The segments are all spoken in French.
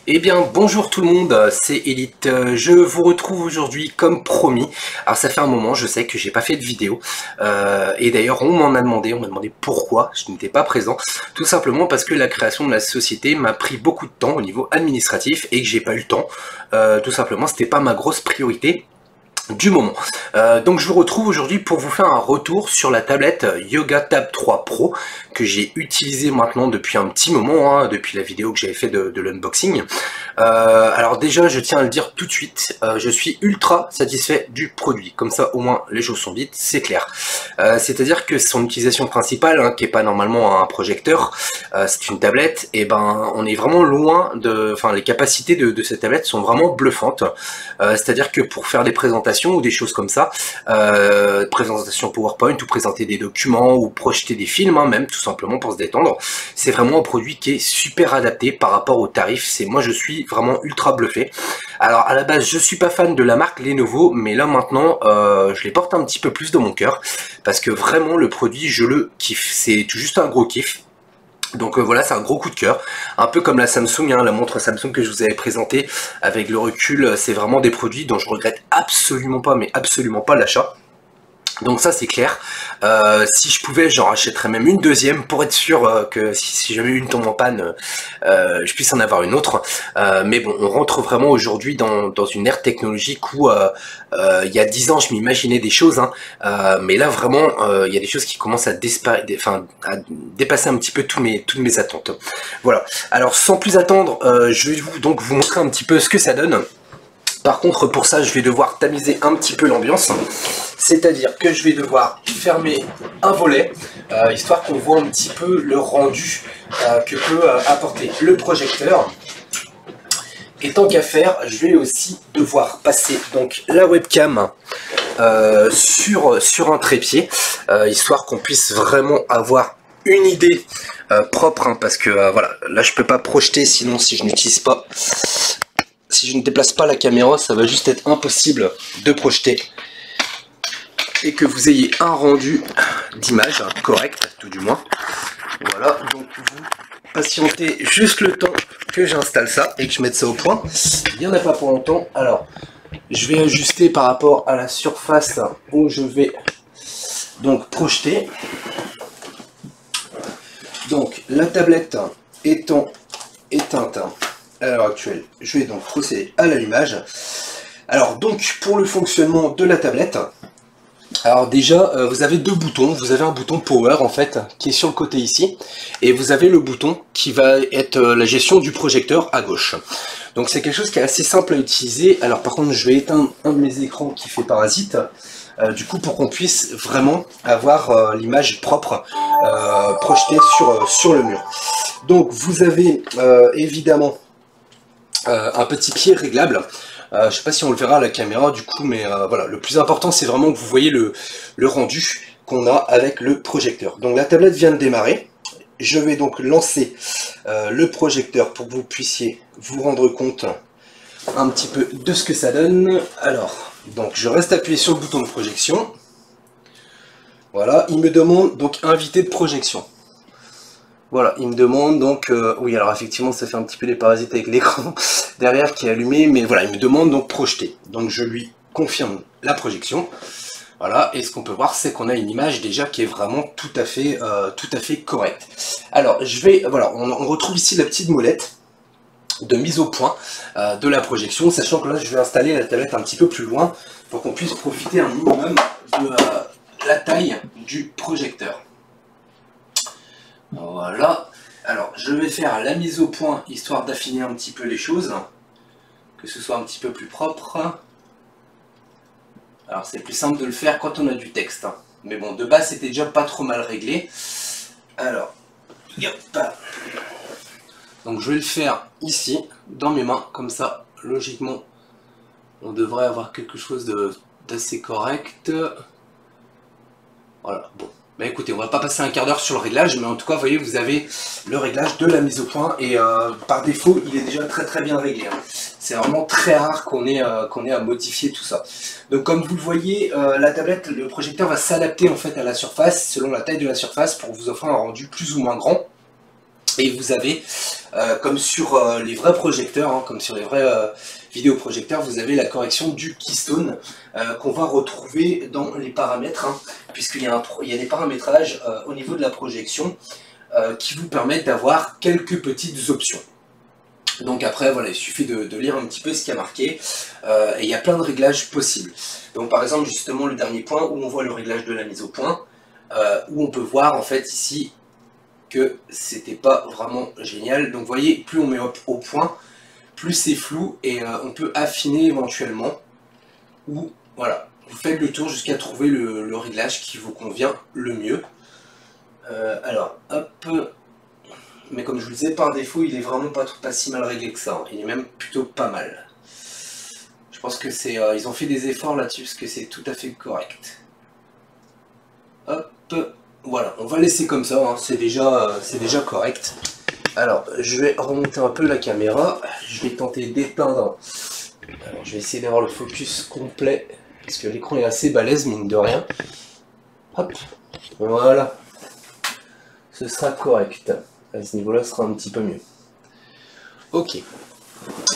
Eh bien, bonjour tout le monde, c'est Elite. Je vous retrouve aujourd'hui comme promis. Alors ça fait un moment, je sais que j'ai pas fait de vidéo. Et d'ailleurs, on m'a demandé pourquoi je n'étais pas présent. Tout simplement parce que la création de la société m'a pris beaucoup de temps au niveau administratif et que j'ai pas eu le temps. Tout simplement, c'était pas ma grosse priorité du moment. Donc je vous retrouve aujourd'hui pour vous faire un retour sur la tablette Yoga Tab 3 Pro que j'ai utilisée maintenant depuis un petit moment, hein, depuis la vidéo que j'avais fait de l'unboxing. Alors déjà, je tiens à le dire tout de suite, je suis ultra satisfait du produit. Comme ça, au moins, les choses sont dites, c'est clair. C'est-à-dire que son utilisation principale, hein, qui est pas normalement un projecteur, c'est une tablette, et ben on est vraiment loin de... Enfin, les capacités de cette tablette sont vraiment bluffantes. C'est-à-dire que pour faire des présentations ou des choses comme ça, présentation PowerPoint ou présenter des documents ou projeter des films, hein, même tout simplement pour se détendre, c'est vraiment un produit qui est super adapté par rapport aux tarifs. Moi je suis vraiment ultra bluffé. Alors à la base je suis pas fan de la marque Lenovo, mais là maintenant je les porte un petit peu plus dans mon cœur parce que vraiment le produit je le kiffe, c'est tout juste un gros kiff. Donc voilà, c'est un gros coup de cœur, un peu comme la Samsung, hein, la montre Samsung que je vous avais présentée. Avec le recul, c'est vraiment des produits dont je regrette absolument pas, mais absolument pas l'achat. Donc ça c'est clair. Si je pouvais, j'en rachèterais même une deuxième pour être sûr que si jamais une tombe en panne, je puisse en avoir une autre. Mais bon, on rentre vraiment aujourd'hui dans une ère technologique où il y a 10 ans je m'imaginais des choses, hein, mais là vraiment il y a des choses qui commencent à dépasser un petit peu toutes mes attentes. Voilà. Alors sans plus attendre, je vais donc vous montrer un petit peu ce que ça donne. Par contre, pour ça, je vais devoir tamiser un petit peu l'ambiance, c'est-à-dire que je vais devoir fermer un volet, histoire qu'on voit un petit peu le rendu que peut apporter le projecteur. Et tant qu'à faire, je vais aussi devoir passer donc la webcam sur un trépied, histoire qu'on puisse vraiment avoir une idée propre, hein, parce que voilà, là je peux pas projeter, sinon si je n'utilise pas... Si je ne déplace pas la caméra, ça va juste être impossible de projeter et que vous ayez un rendu d'image correct, tout du moins. Voilà, donc vous patientez juste le temps que j'installe ça et que je mette ça au point. Il n'y en a pas pour longtemps. Alors, je vais ajuster par rapport à la surface où je vais donc projeter. Donc, la tablette étant éteinte à l'heure actuelle, je vais donc procéder à l'allumage. Alors donc pour le fonctionnement de la tablette, alors déjà vous avez deux boutons. Vous avez un bouton power en fait qui est sur le côté ici, et vous avez le bouton qui va être la gestion du projecteur à gauche. Donc c'est quelque chose qui est assez simple à utiliser. Alors par contre je vais éteindre un de mes écrans qui fait parasite, du coup pour qu'on puisse vraiment avoir l'image propre projetée sur le mur. Donc vous avez évidemment un petit pied réglable. Je sais pas si on le verra à la caméra du coup, mais voilà, le plus important c'est vraiment que vous voyez le rendu qu'on a avec le projecteur. Donc la tablette vient de démarrer. Je vais donc lancer le projecteur pour que vous puissiez vous rendre compte un petit peu de ce que ça donne. Alors, donc je reste appuyé sur le bouton de projection. Voilà, il me demande donc invité de projection. Voilà, il me demande donc, oui alors effectivement ça fait un petit peu des parasites avec l'écran derrière qui est allumé, mais voilà, il me demande donc projeter. Donc je lui confirme la projection. Voilà, et ce qu'on peut voir c'est qu'on a une image déjà qui est vraiment tout à fait correcte. Alors je vais, voilà, on retrouve ici la petite molette de mise au point de la projection, sachant que là je vais installer la tablette un petit peu plus loin pour qu'on puisse profiter un minimum de la taille du projecteur. Voilà, alors je vais faire la mise au point histoire d'affiner un petit peu les choses, que ce soit un petit peu plus propre. Alors c'est plus simple de le faire quand on a du texte, hein. Mais bon, de base c'était déjà pas trop mal réglé. Alors, hop. Donc je vais le faire ici, dans mes mains, comme ça, logiquement, on devrait avoir quelque chose d'assez correct. Voilà, bon. Bah écoutez, on va pas passer un quart d'heure sur le réglage, mais en tout cas, vous voyez, vous avez le réglage de la mise au point, et par défaut, il est déjà très bien réglé, hein. C'est vraiment très rare qu'on ait à modifier tout ça. Donc comme vous le voyez, la tablette, le projecteur va s'adapter en fait à la surface, selon la taille de la surface, pour vous offrir un rendu plus ou moins grand. Et vous avez, comme sur les vrais projecteurs, hein, comme sur les vrais vidéoprojecteurs, vous avez la correction du keystone qu'on va retrouver dans les paramètres, hein, puisqu'il y a des paramétrages au niveau de la projection qui vous permettent d'avoir quelques petites options. Donc après, voilà, il suffit de lire un petit peu ce qu'il y a marqué, et il y a plein de réglages possibles. Donc par exemple, justement, le dernier point où on voit le réglage de la mise au point, où on peut voir en fait ici que c'était pas vraiment génial. Donc vous voyez, plus on met au point, plus c'est flou, et on peut affiner éventuellement, ou voilà, vous faites le tour jusqu'à trouver le réglage qui vous convient le mieux. Alors, hop, mais comme je vous le disais, par défaut, il est vraiment pas si mal réglé que ça, hein. Il est même plutôt pas mal. Je pense que c'est, ils ont fait des efforts là-dessus, parce que c'est tout à fait correct. Hop, voilà, on va laisser comme ça, hein. C'est déjà correct. Alors, je vais remonter un peu la caméra, je vais tenter d'éteindre. Alors, je vais essayer d'avoir le focus complet, parce que l'écran est assez balèze, mine de rien. Hop, voilà. Ce sera correct. À ce niveau-là, ce sera un petit peu mieux. Ok.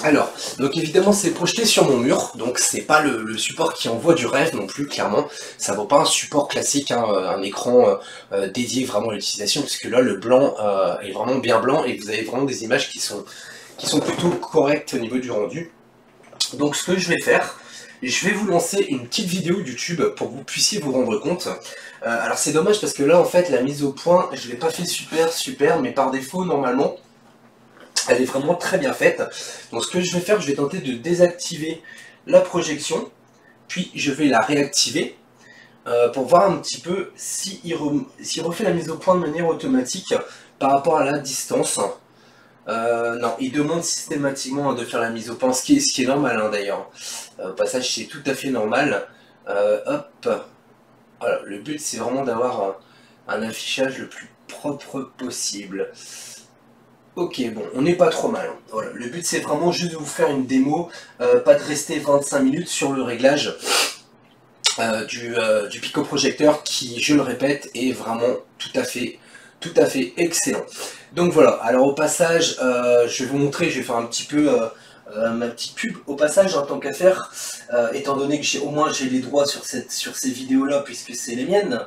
Alors, donc évidemment c'est projeté sur mon mur, donc c'est pas le support qui envoie du rêve non plus, clairement. Ça vaut pas un support classique, hein, un écran dédié vraiment à l'utilisation, puisque là le blanc est vraiment bien blanc et vous avez vraiment des images qui sont plutôt correctes au niveau du rendu. Donc ce que je vais faire, je vais vous lancer une petite vidéo YouTube pour que vous puissiez vous rendre compte. Alors c'est dommage parce que là en fait la mise au point, je l'ai pas fait super, mais par défaut normalement, elle est vraiment très bien faite. Donc ce que je vais faire, je vais tenter de désactiver la projection, puis je vais la réactiver pour voir un petit peu s'il refait la mise au point de manière automatique par rapport à la distance. Non, il demande systématiquement de faire la mise au point, ce qui est normal, hein, d'ailleurs. Au passage, c'est tout à fait normal. Hop. Voilà, le but c'est vraiment d'avoir un affichage le plus propre possible. Ok, bon, on n'est pas trop mal, hein. Voilà, le but c'est vraiment juste de vous faire une démo, pas de rester 25 minutes sur le réglage du picoprojecteur qui, je le répète, est vraiment tout à fait excellent. Donc voilà, alors au passage, je vais vous montrer, je vais faire un petit peu ma petite pub au passage en tant qu'affaire, étant donné que j'ai au moins les droits sur ces vidéos là puisque c'est les miennes.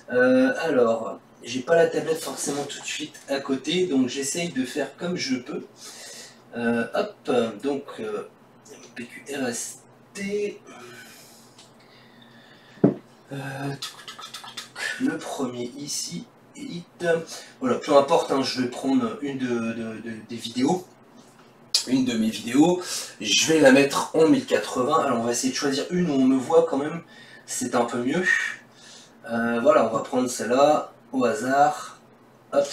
Alors, j'ai pas la tablette forcément tout de suite à côté, donc j'essaye de faire comme je peux. Hop, donc PQRST, le premier ici, Elite. Voilà, peu importe, hein, je vais prendre une des vidéos. Une de mes vidéos, je vais la mettre en 1080, alors on va essayer de choisir une où on me voit quand même, c'est un peu mieux. Voilà, on va prendre celle-là au hasard, hop,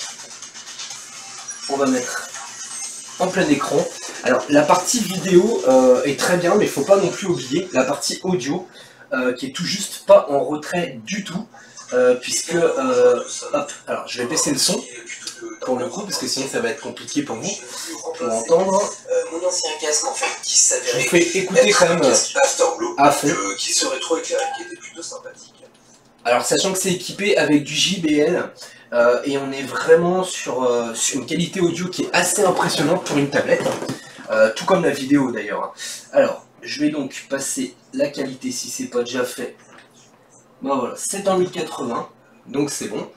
on va mettre en plein écran. Alors la partie vidéo est très bien, mais il ne faut pas non plus oublier la partie audio qui est tout juste pas en retrait du tout, puisque, hop, alors je vais baisser le son pour le coup, parce que sinon ça va être compliqué pour vous pour entendre. Mon ancien casque en fait qui s'avérait je fais écouter quand même à fond, qui serait trop éclairé, qui était plutôt sympathique. Alors sachant que c'est équipé avec du JBL et on est vraiment sur une qualité audio qui est assez impressionnante pour une tablette, tout comme la vidéo d'ailleurs. Alors je vais donc passer la qualité si c'est pas déjà fait. Bon voilà, c'est en 1080, donc c'est bon.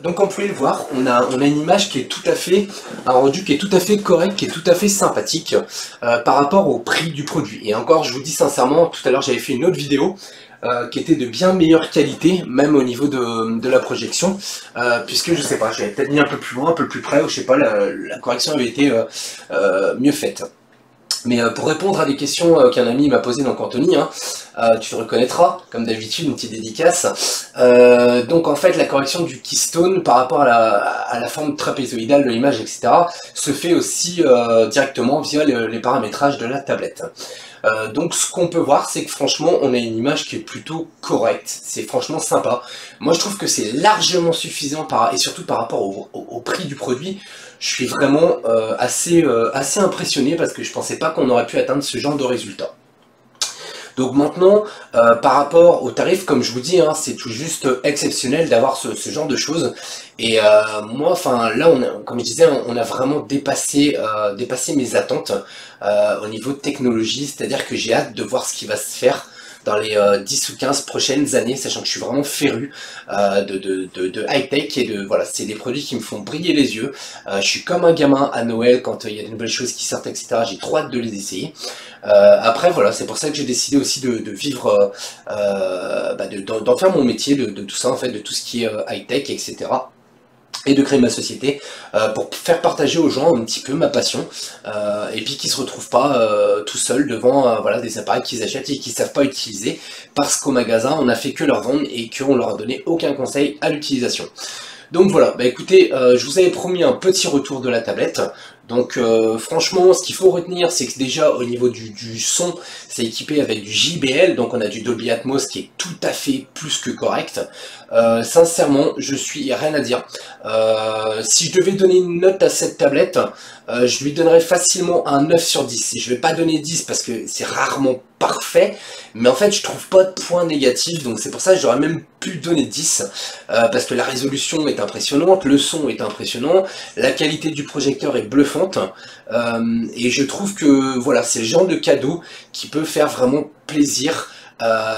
Donc comme vous pouvez le voir, on a une image qui est tout à fait, un rendu qui est tout à fait correct, qui est tout à fait sympathique par rapport au prix du produit. Et encore, je vous dis sincèrement, tout à l'heure j'avais fait une autre vidéo qui était de bien meilleure qualité, même au niveau de la projection, puisque je sais pas, j'avais peut-être mis un peu plus loin, un peu plus près, ou je sais pas, la correction avait été mieux faite. Mais pour répondre à des questions qu'un ami m'a posées, donc Anthony, hein, tu le reconnaîtras, comme d'habitude, une petite dédicace. Donc en fait, la correction du keystone par rapport à la forme trapézoïdale de l'image, etc., se fait aussi directement via les paramétrages de la tablette. Donc ce qu'on peut voir, c'est que franchement, on a une image qui est plutôt correcte. C'est franchement sympa. Moi, je trouve que c'est largement suffisant, et surtout par rapport au prix du produit. Je suis vraiment assez impressionné parce que je pensais pas qu'on aurait pu atteindre ce genre de résultat. Donc maintenant, par rapport au tarif, comme je vous dis, hein, c'est tout juste exceptionnel d'avoir ce genre de choses. Et moi, enfin là, comme je disais, on a vraiment dépassé mes attentes au niveau de technologie, c'est-à-dire que j'ai hâte de voir ce qui va se faire dans les 10 ou 15 prochaines années, sachant que je suis vraiment féru de high-tech et voilà, c'est des produits qui me font briller les yeux. Je suis comme un gamin à Noël quand il y a de nouvelles choses qui sortent, etc. J'ai trop hâte de les essayer. Après, voilà, c'est pour ça que j'ai décidé aussi de vivre, d'en faire mon métier, de tout ça, en fait, de tout ce qui est high-tech, etc. Et de créer ma société pour faire partager aux gens un petit peu ma passion et puis qu'ils se retrouvent pas tout seuls devant voilà, des appareils qu'ils achètent et qu'ils savent pas utiliser parce qu'au magasin on a fait que leur vendre et qu'on leur a donné aucun conseil à l'utilisation. Donc voilà, bah écoutez, je vous avais promis un petit retour de la tablette. Donc franchement, ce qu'il faut retenir, c'est que déjà au niveau du son, c'est équipé avec du JBL, donc on a du Dolby Atmos qui est tout à fait plus que correct. Sincèrement, je suis rien à dire. Si je devais donner une note à cette tablette, je lui donnerais facilement un 9 sur 10. Je vais pas donner 10 parce que c'est rarement parfait, mais en fait je trouve pas de points négatifs, donc c'est pour ça que j'aurais même pu donner 10, parce que la résolution est impressionnante, le son est impressionnant, la qualité du projecteur est bluffante, et je trouve que voilà, c'est le genre de cadeau qui peut faire vraiment plaisir.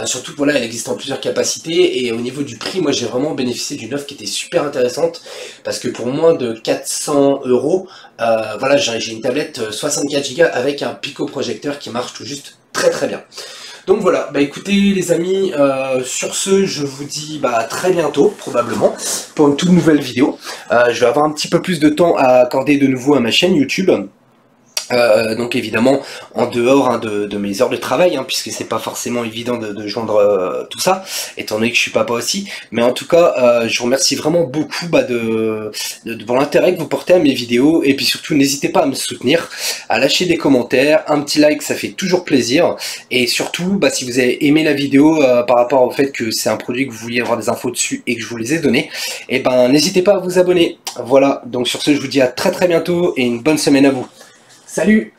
Surtout que voilà, elle existe en plusieurs capacités et au niveau du prix, moi j'ai vraiment bénéficié d'une offre qui était super intéressante parce que pour moins de 400 €, voilà, j'ai une tablette 64 Go avec un Pico projecteur qui marche tout juste très bien. Donc voilà, bah écoutez les amis, sur ce je vous dis à très bientôt probablement pour une toute nouvelle vidéo. Je vais avoir un petit peu plus de temps à accorder de nouveau à ma chaîne YouTube. Donc évidemment en dehors de mes heures de travail, puisque c'est pas forcément évident de joindre tout ça, étant donné que je suis papa aussi, mais en tout cas je vous remercie vraiment beaucoup pour l'intérêt que vous portez à mes vidéos, et puis surtout n'hésitez pas à me soutenir, à lâcher des commentaires, un petit like, ça fait toujours plaisir, et surtout si vous avez aimé la vidéo par rapport au fait que c'est un produit que vous vouliez avoir des infos dessus et que je vous les ai donné, et n'hésitez pas à vous abonner. Voilà, donc sur ce je vous dis à très bientôt et une bonne semaine à vous. Salut!